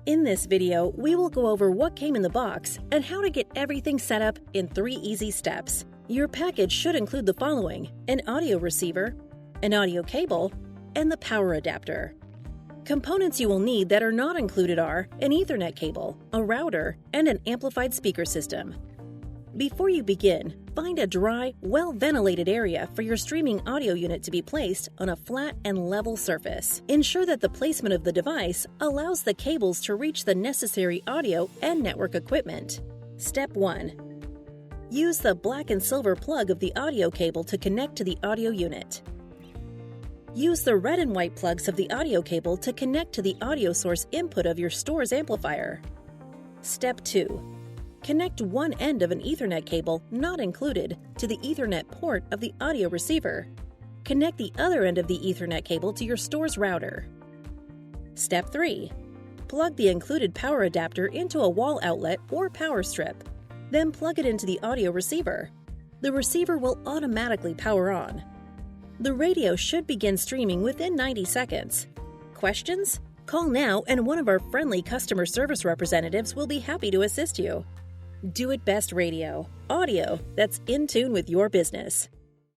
In this video, we will go over what came in the box and how to get everything set up in 3 easy steps. Your package should include the following: an audio receiver, an audio cable, and the power adapter. Components you will need that are not included are an Ethernet cable, a router, and an amplified speaker system. Before you begin, find a dry, well-ventilated area for your streaming audio unit to be placed on a flat and level surface. Ensure that the placement of the device allows the cables to reach the necessary audio and network equipment. Step 1. Use the black and silver plug of the audio cable to connect to the audio unit. Use the red and white plugs of the audio cable to connect to the audio source input of your store's amplifier. Step 2. Connect one end of an Ethernet cable not included to the Ethernet port of the audio receiver. Connect the other end of the Ethernet cable to your store's router. Step 3. Plug the included power adapter into a wall outlet or power strip. Then plug it into the audio receiver. The receiver will automatically power on. The radio should begin streaming within 90 seconds. Questions? Call now and one of our friendly customer service representatives will be happy to assist you. Do It Best Radio, audio that's in tune with your business.